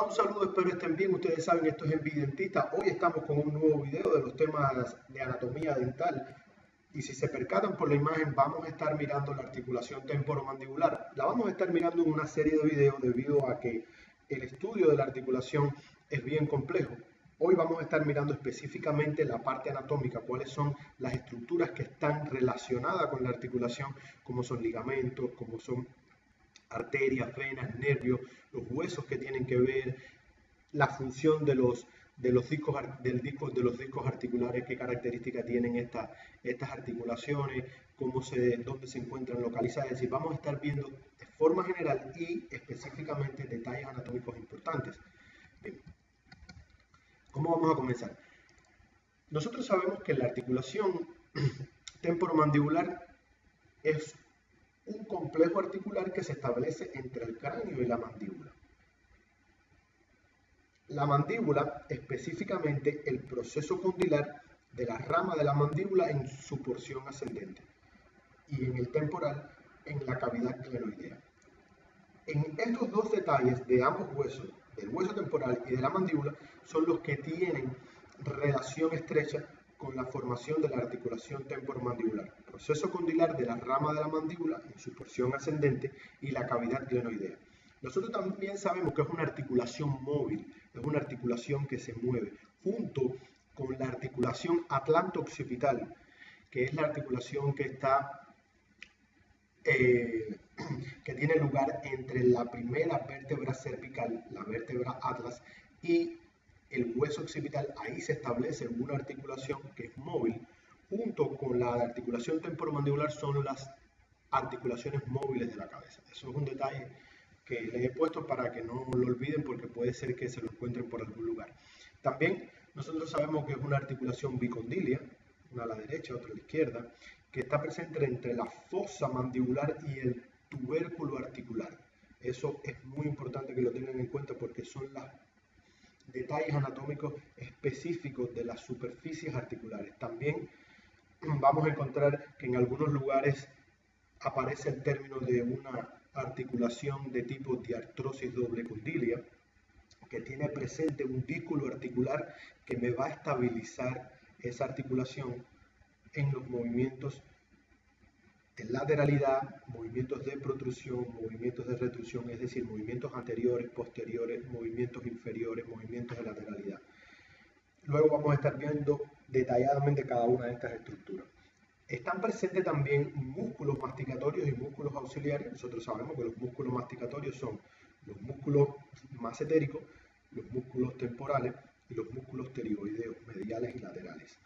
un saludo, espero estén bien. Ustedes saben, esto es Envidentista. Hoy estamos con un nuevo video de los temas de anatomía dental. Y si se percatan por la imagen, vamos a estar mirando la articulación temporomandibular. La vamos a estar mirando en una serie de videos debido a que el estudio de la articulación es bien complejo. Hoy vamos a estar mirando específicamente la parte anatómica, cuáles son las estructuras que están relacionadas con la articulación, como son ligamentos, como son arterias, venas, nervios, los huesos que tienen que ver, la función de los discos articulares, qué características tienen estas articulaciones, dónde se encuentran localizadas. Es decir, vamos a estar viendo de forma general y específicamente detalles anatómicos importantes. Bien. ¿Cómo vamos a comenzar? Nosotros sabemos que la articulación temporomandibular es un complejo articular que se establece entre el cráneo y la mandíbula. La mandíbula, específicamente el proceso condilar de la rama de la mandíbula en su porción ascendente y en el temporal en la cavidad glenoidea. En estos dos detalles de ambos huesos, del hueso temporal y de la mandíbula, son los que tienen relación estrecha con la formación de la articulación temporomandibular, proceso condilar de la rama de la mandíbula en su porción ascendente y la cavidad glenoidea. Nosotros también sabemos que es una articulación móvil, es una articulación que se mueve, junto con la articulación atlanto-occipital, que es la articulación que tiene lugar entre la primera vértebra cervical, la vértebra atlas, y el hueso occipital. Ahí se establece una articulación que es móvil, junto con la articulación temporomandibular son las articulaciones móviles de la cabeza. Eso es un detalle que les he puesto para que no lo olviden, porque puede ser que se lo encuentren por algún lugar. También nosotros sabemos que es una articulación bicondilia, una a la derecha, otra a la izquierda, que está presente entre la fosa mandibular y el tubérculo articular. Eso es muy importante que lo tengan en cuenta, porque son los detalles anatómicos específicos de las superficies articulares. También vamos a encontrar que en algunos lugares aparece el término de una articulación de tipo diartrosis doble condilia, que tiene presente un dísculo articular que me va a estabilizar esa articulación en los movimientos de lateralidad, movimientos de protrusión, movimientos de retrusión, es decir, movimientos anteriores, posteriores, movimientos inferiores, movimientos de lateralidad. Luego vamos a estar viendo detalladamente cada una de estas estructuras. Están presentes también músculos masticatorios y músculos auxiliares. Nosotros sabemos que los músculos masticatorios son los músculos massetéricos, los músculos temporales y los músculos pterigoideos, mediales y laterales,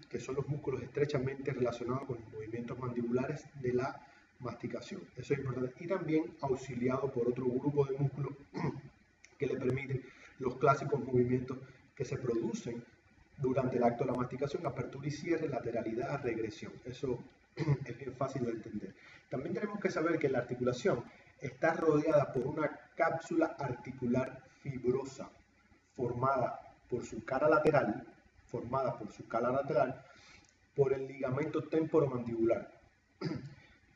que son los músculos estrechamente relacionados con los movimientos mandibulares de la masticación. Eso es importante. Y también auxiliado por otro grupo de músculos que le permiten los clásicos movimientos que se producen durante el acto de la masticación: apertura y cierre, lateralidad, regresión. Eso es bien fácil de entender. También tenemos que saber que la articulación está rodeada por una cápsula articular fibrosa formada por su cara lateral, por el ligamento temporomandibular,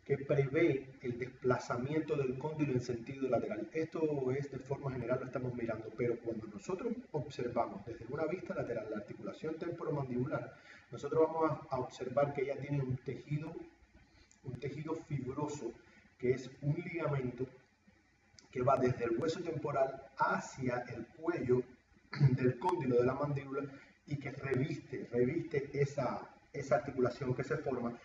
que prevé el desplazamiento del cóndilo en sentido lateral. Esto es de forma general, lo estamos mirando, pero cuando nosotros observamos desde una vista lateral la articulación temporomandibular, nosotros vamos a observar que ella tiene un tejido fibroso, que es un ligamento que va desde el hueso temporal hacia el cuello del cóndilo de la mandíbula, y que reviste esa articulación que se forma,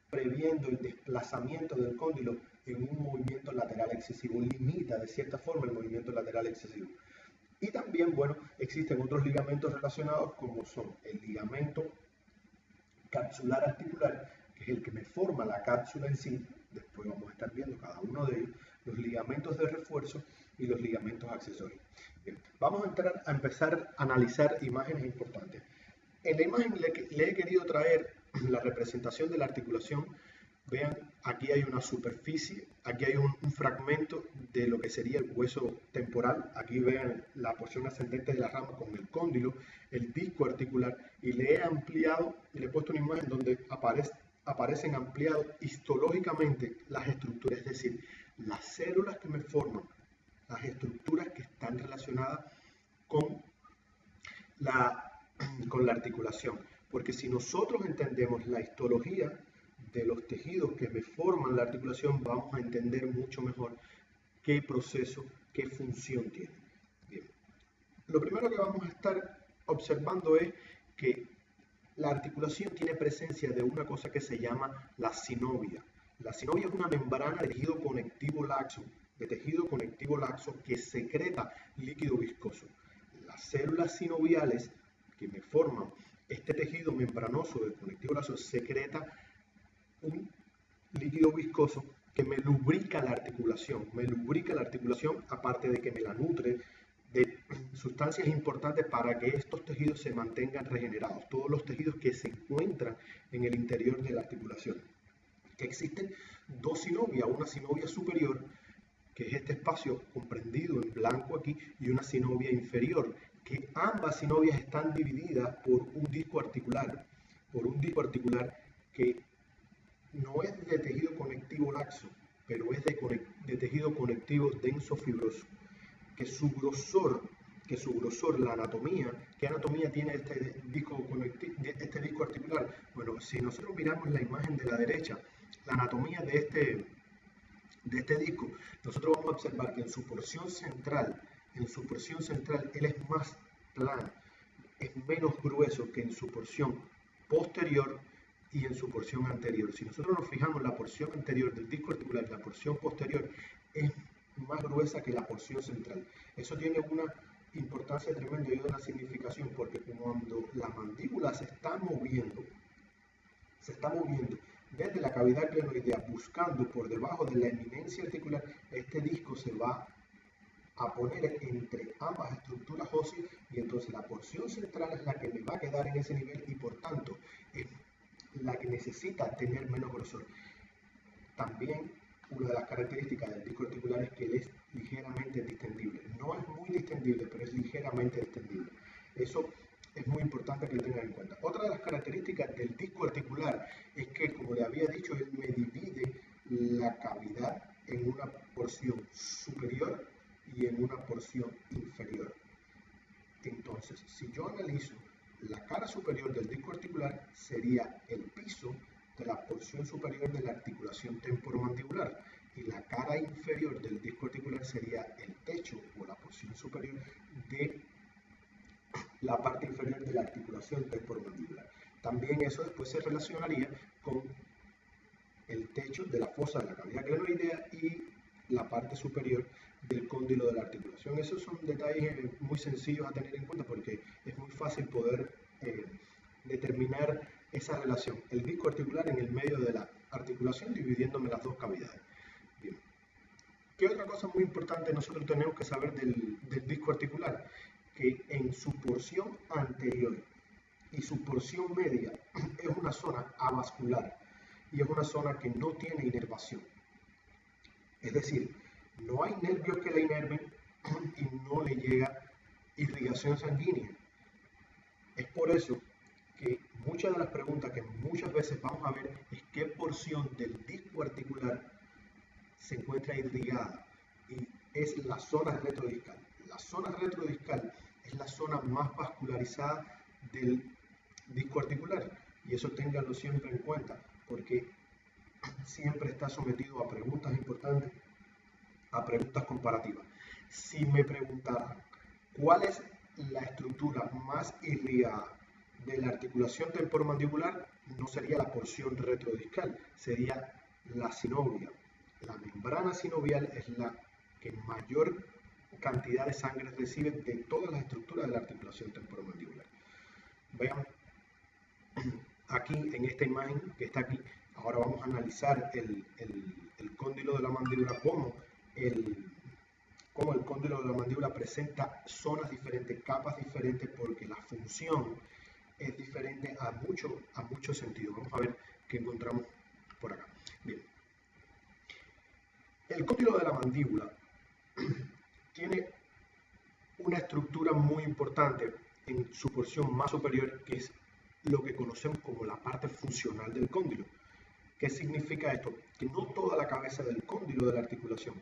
previendo el desplazamiento del cóndilo en un movimiento lateral excesivo, limita de cierta forma el movimiento lateral excesivo. Y también, bueno, existen otros ligamentos relacionados, como son el ligamento capsular articular, que es el que me forma la cápsula en sí. Después vamos a estar viendo cada uno de ellos, los ligamentos de refuerzo y los ligamentos accesorios. Bien, vamos a empezar a analizar imágenes importantes. En la imagen le he querido traer la representación de la articulación. Vean, aquí hay una superficie, aquí hay un fragmento de lo que sería el hueso temporal. Aquí vean la porción ascendente de la rama con el cóndilo, el disco articular, y le he ampliado y le he puesto una imagen donde aparecen ampliados histológicamente las estructuras, es decir, las células que me forman, las estructuras que están relacionadas relacionada con la, con la articulación. Porque si nosotros entendemos la histología de los tejidos que me forman la articulación, vamos a entender mucho mejor qué proceso, qué función tiene. Bien. Lo primero que vamos a estar observando es que la articulación tiene presencia de una cosa que se llama la sinovia. La sinovia es una membrana de tejido conectivo laxo, que secreta líquido viscoso. Las células sinoviales que me forman este tejido membranoso de conectivo laxo secreta un líquido viscoso que me lubrica la articulación. Aparte de que me la nutre de sustancias importantes para que estos tejidos se mantengan regenerados, todos los tejidos que se encuentran en el interior de la articulación. Existen dos sinovias, una sinovia superior, que es este espacio comprendido en blanco aquí, y una sinovia inferior, que ambas sinovias están divididas por un disco articular que no es de tejido conectivo laxo, pero es de tejido conectivo denso fibroso, que su grosor, la anatomía, ¿qué anatomía tiene este disco articular? Bueno, si nosotros miramos la imagen de la derecha, la anatomía de este disco, nosotros vamos a observar que en su porción central, él es más plano, es menos grueso que en su porción posterior y en su porción anterior. Si nosotros nos fijamos, la porción anterior del disco articular, la porción posterior, es más gruesa que la porción central. Eso tiene una importancia tremenda y una significación, porque cuando la mandíbula se está moviendo desde la cavidad glenoidea buscando por debajo de la eminencia articular, este disco se va a poner entre ambas estructuras óseas, y entonces la porción central es la que me va a quedar en ese nivel y por tanto es la que necesita tener menos grosor. También una de las características del disco articular es que él es ligeramente distendible. No es muy distendible, pero es ligeramente distendible. Eso es muy importante que lo tengan en cuenta. Otra de las características del disco articular es que, como le había dicho, él me divide la cavidad en una porción superior y en una porción inferior. Entonces, si yo analizo la cara superior del disco articular, sería el piso de la porción superior de la articulación temporomandibular, y la cara inferior del disco articular sería el techo o la porción superior de la parte inferior de la articulación temporomandibular. También eso después se relacionaría con el techo de la fosa de la cavidad glenoidea y la parte superior del cóndilo de la articulación. Esos son detalles muy sencillos a tener en cuenta porque es muy fácil poder determinar esa relación. El disco articular en el medio de la articulación dividiéndome las dos cavidades. Bien. ¿Qué otra cosa muy importante nosotros tenemos que saber del disco articular? Que en su porción anterior y su porción media es una zona avascular y es una zona que no tiene inervación. Es decir, no hay nervios que la inerven y no le llega irrigación sanguínea. Es por eso que muchas de las preguntas que muchas veces vamos a ver es qué porción del disco articular se encuentra irrigada, y es la zona retrodiscal. La zona retrodiscal es la zona más vascularizada del disco articular, y eso ténganlo siempre en cuenta porque siempre está sometido a preguntas importantes, a preguntas comparativas. Si me preguntaran cuál es la estructura más irrigada de la articulación temporomandibular, no sería la porción retrodiscal, sería la sinovia. La membrana sinovial es la que mayor cantidad de sangre recibe de todas las estructuras de la articulación temporomandibular. Vean aquí en esta imagen que está aquí. Ahora vamos a analizar el cóndilo de la mandíbula, cómo el cóndilo de la mandíbula presenta zonas diferentes, capas diferentes, porque la función es diferente a muchos sentidos. Vamos a ver qué encontramos por acá. Bien. El cóndilo de la mandíbula tiene una estructura muy importante en su porción más superior, que es lo que conocemos como la parte funcional del cóndilo. ¿Qué significa esto? Que no toda la cabeza del cóndilo de la articulación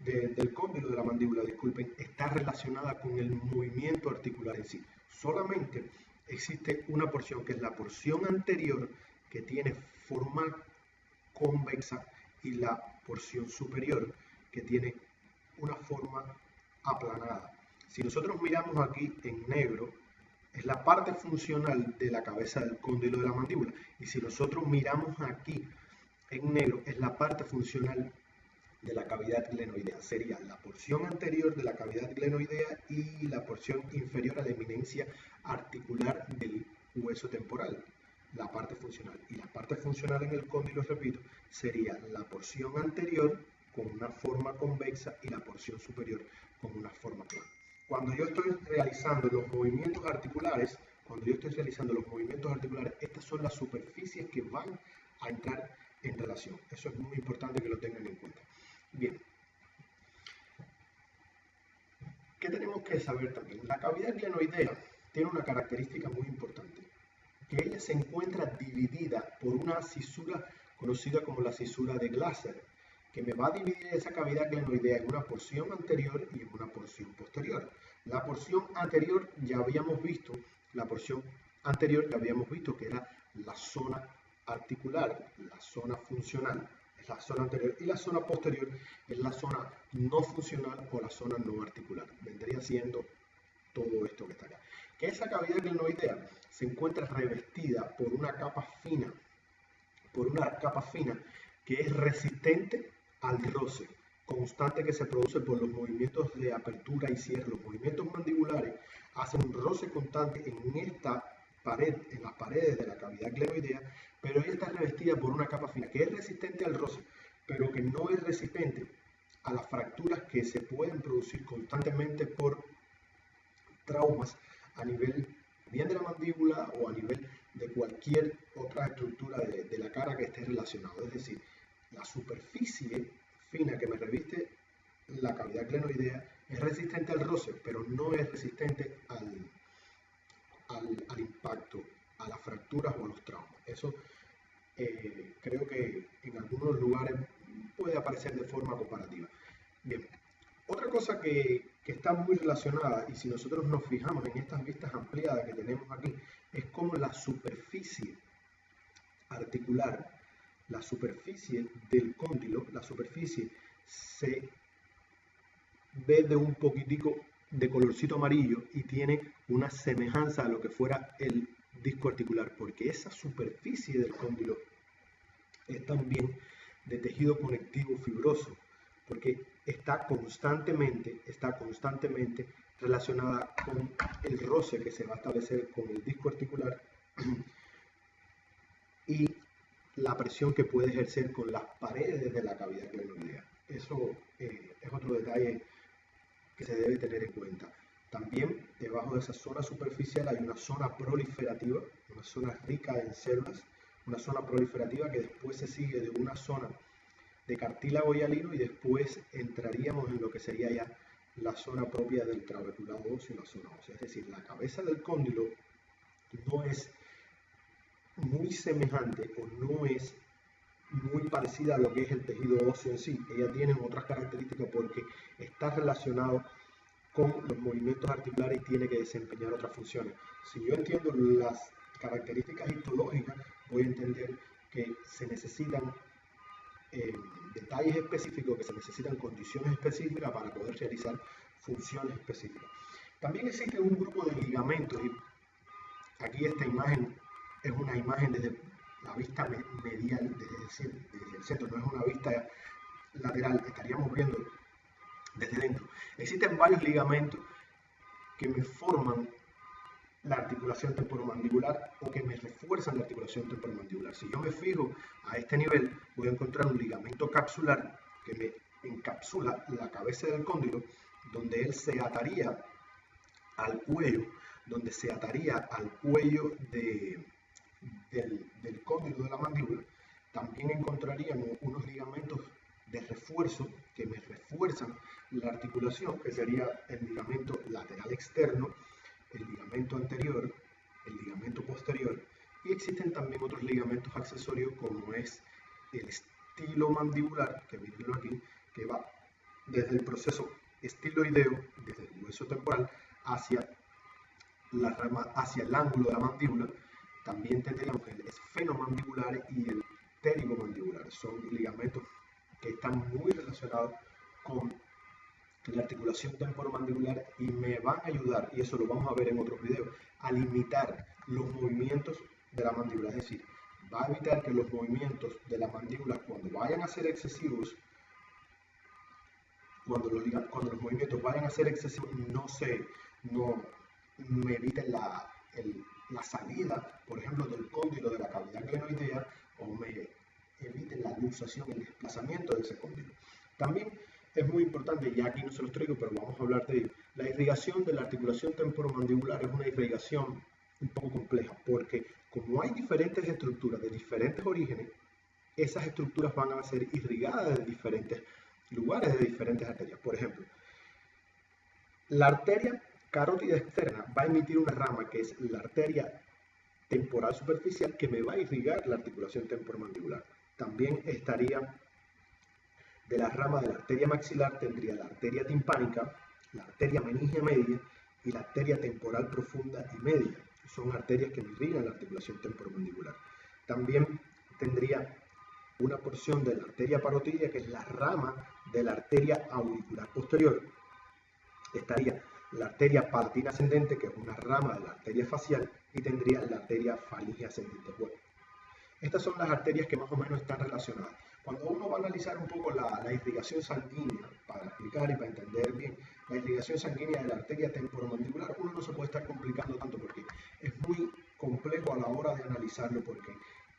del cóndilo de la mandíbula, disculpen, está relacionada con el movimiento articular en sí. Solamente existe una porción, que es la porción anterior, que tiene forma convexa, y la porción superior, que tiene una forma aplanada. Si nosotros miramos aquí en negro, es la parte funcional de la cabeza del cóndilo de la mandíbula. Y si nosotros miramos aquí en negro, es la parte funcional de la cavidad glenoidea. Sería la porción anterior de la cavidad glenoidea y la porción inferior a la eminencia articular del hueso temporal, la parte funcional. Y la parte funcional en el cóndilo, repito, sería la porción anterior con una forma convexa y la porción superior con una forma plana. Cuando yo estoy realizando los movimientos articulares, estas son las superficies que van a entrar en relación. Eso es muy importante que lo tengan en cuenta. Bien, ¿qué tenemos que saber también? La cavidad glenoidea tiene una característica muy importante, que ella se encuentra dividida por una cisura conocida como la cisura de Glaser, que me va a dividir esa cavidad glenoidea en una porción anterior y en una porción posterior. La porción anterior ya habíamos visto, que era la zona articular, la zona funcional, es la zona anterior, y la zona posterior es la zona no funcional o la zona no articular. Vendría siendo todo esto que está acá. Que esa cavidad glenoidea se encuentra revestida por una capa fina, que es resistente al roce constante que se produce por los movimientos de apertura y cierre. Los movimientos mandibulares hacen un roce constante en esta pared, en las paredes de la cavidad glenoidea, pero ella está revestida por una capa fina que es resistente al roce, pero que no es resistente a las fracturas que se pueden producir constantemente por traumas a nivel bien de la mandíbula o a nivel de cualquier otra estructura de la cara que esté relacionado. Es decir, la superficie fina que me reviste la cavidad glenoidea es resistente al roce, pero no es resistente al impacto, a las fracturas o a los traumas. Eso creo que en algunos lugares puede aparecer de forma comparativa. Bien, otra cosa que está muy relacionada, y si nosotros nos fijamos en estas vistas ampliadas que tenemos aquí, es cómo la superficie articular, la superficie del cóndilo, la superficie se ve de un poquitico de colorcito amarillo y tiene una semejanza a lo que fuera el disco articular, porque esa superficie del cóndilo es también de tejido conectivo fibroso, porque está constantemente relacionada con el roce que se va a establecer con el disco articular y la presión que puede ejercer con las paredes de la cavidad glenoidea. Eso es otro detalle que se debe tener en cuenta. También debajo de esa zona superficial hay una zona proliferativa, una zona rica en células, una zona proliferativa que después se sigue de una zona de cartílago hialino y después entraríamos en lo que sería ya la zona propia del trabeculado óseo y la zona ósea. Es decir, la cabeza del cóndilo no es muy semejante o no es muy parecida a lo que es el tejido óseo en sí. Ella tiene otras características porque está relacionado con los movimientos articulares y tiene que desempeñar otras funciones. Si yo entiendo las características histológicas, voy a entender que se necesitan detalles específicos, que se necesitan condiciones específicas para poder realizar funciones específicas. También existe un grupo de ligamentos, y aquí esta imagen es una imagen desde la vista medial, desde el centro, no es una vista lateral, estaríamos viendo desde dentro. Existen varios ligamentos que me forman la articulación temporomandibular o que me refuerzan la articulación temporomandibular. Si yo me fijo a este nivel, voy a encontrar un ligamento capsular que me encapsula la cabeza del cóndilo, donde él se ataría al cuello, del cóndilo de la mandíbula. También encontraríamos unos ligamentos de refuerzo que me refuerzan la articulación, que sería el ligamento lateral externo, el ligamento anterior, el ligamento posterior, y existen también otros ligamentos accesorios como es el estilomandibular, que viene aquí, que va desde el proceso estiloideo, desde el hueso temporal, hacia la rama, hacia el ángulo de la mandíbula. También tendríamos el esfenomandibular y el pterigomandibular. Son ligamentos que están muy relacionados con la articulación temporomandibular y me van a ayudar, y eso lo vamos a ver en otros videos, a limitar los movimientos de la mandíbula. Es decir, va a evitar que los movimientos de la mandíbula, cuando vayan a ser excesivos, cuando los movimientos vayan a ser excesivos, no me eviten la salida, por ejemplo, del cóndilo de la cavidad glenoidea, o me eviten la luxación y el desplazamiento de ese cóndilo. También es muy importante, ya aquí no se los traigo, pero vamos a hablar de ello. La irrigación de la articulación temporomandibular es una irrigación un poco compleja, porque como hay diferentes estructuras de diferentes orígenes, esas estructuras van a ser irrigadas de diferentes lugares, de diferentes arterias. Por ejemplo, la arteria carótida externa va a emitir una rama que es la arteria temporal superficial, que me va a irrigar la articulación temporomandibular. También estaría de la rama de la arteria maxilar, tendría la arteria timpánica, la arteria meningia media y la arteria temporal profunda y media. Son arterias que me irrigan la articulación temporomandibular. También tendría una porción de la arteria parotidia, que es la rama de la arteria auricular posterior. Estaría la arteria palatina ascendente, que es una rama de la arteria facial, y tendría la arteria faringe ascendente. Bueno, estas son las arterias que más o menos están relacionadas. Cuando uno va a analizar un poco la irrigación sanguínea, para explicar y para entender bien la irrigación sanguínea de la arteria temporomandibular, uno no se puede estar complicando tanto porque es muy complejo a la hora de analizarlo, porque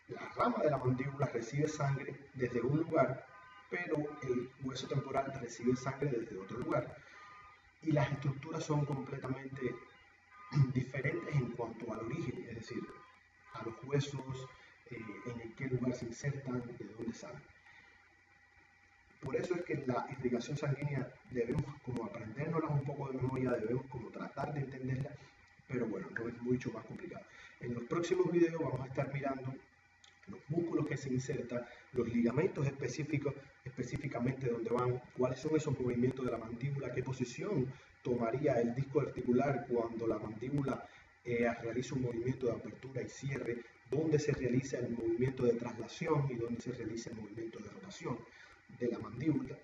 la rama de la mandíbula recibe sangre desde un lugar, pero el hueso temporal recibe sangre desde otro lugar. Y las estructuras son completamente diferentes en cuanto al origen, es decir, a los huesos, en qué lugar se insertan, de dónde salen. Por eso es que la irrigación sanguínea debemos como aprendérnosla un poco de memoria, debemos como tratar de entenderla, pero bueno, no es mucho más complicado. En los próximos videos vamos a estar mirando los músculos que se insertan, los ligamentos específicos, específicamente dónde van, cuáles son esos movimientos de la mandíbula, qué posición tomaría el disco articular cuando la mandíbula realiza un movimiento de apertura y cierre, dónde se realiza el movimiento de traslación y dónde se realiza el movimiento de rotación de la mandíbula,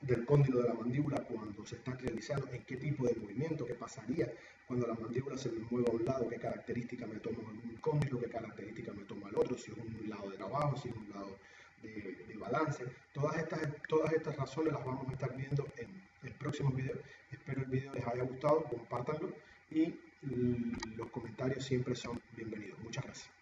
del cóndilo de la mandíbula cuando se están realizando, en qué tipo de movimiento, qué pasaría cuando la mandíbula se me mueve a un lado, qué característica me toma un cóndilo, qué característica me toma el otro, si es un lado de trabajo, si es un lado de balance. Todas estas razones las vamos a estar viendo en próximos videos. Espero el video les haya gustado, compártanlo y los comentarios siempre son bienvenidos. Muchas gracias.